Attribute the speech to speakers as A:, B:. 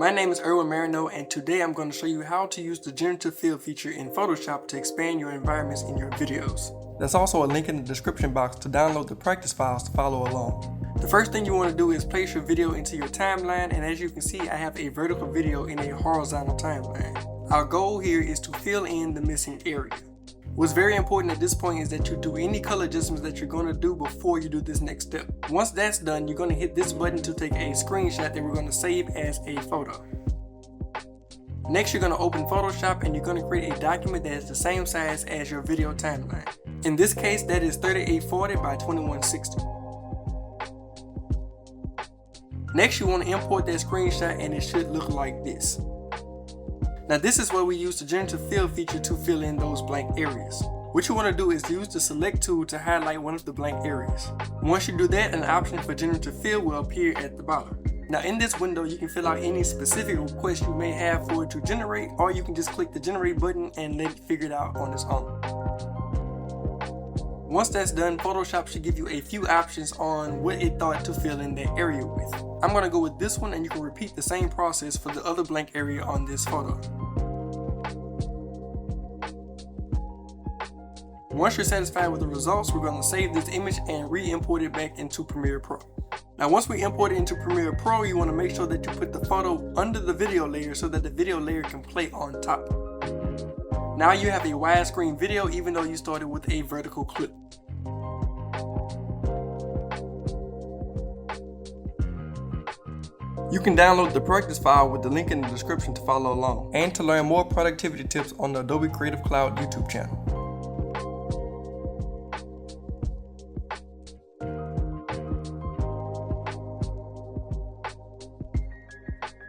A: My name is Erwin Marino, and today I'm going to show you how to use the generative fill feature in Photoshop to expand your environments in your videos. There's also a link in the description box to download the practice files to follow along. The first thing you want to do is place your video into your timeline, and as you can see, I have a vertical video in a horizontal timeline. Our goal here is to fill in the missing area. What's very important at this point is that you do any color adjustments that you're going to do before you do this next step. Once that's done, you're going to hit this button to take a screenshot that we're going to save as a photo. Next, you're going to open Photoshop and you're going to create a document that is the same size as your video timeline. In this case, that is 3840 by 2160. Next, you want to import that screenshot and it should look like this. Now this is where we use the generative fill feature to fill in those blank areas. What you want to do is use the select tool to highlight one of the blank areas. Once you do that, an option for generative fill will appear at the bottom. Now in this window, you can fill out any specific request you may have for it to generate, or you can just click the generate button and let it figure it out on its own. Once that's done, Photoshop should give you a few options on what it thought to fill in that area with. I'm going to go with this one, and you can repeat the same process for the other blank area on this photo. Once you're satisfied with the results, we're going to save this image and re-import it back into Premiere Pro. Now once we import it into Premiere Pro, you want to make sure that you put the photo under the video layer so that the video layer can play on top. Now you have a widescreen video even though you started with a vertical clip. You can download the practice file with the link in the description to follow along and to learn more productivity tips on the Adobe Creative Cloud YouTube channel.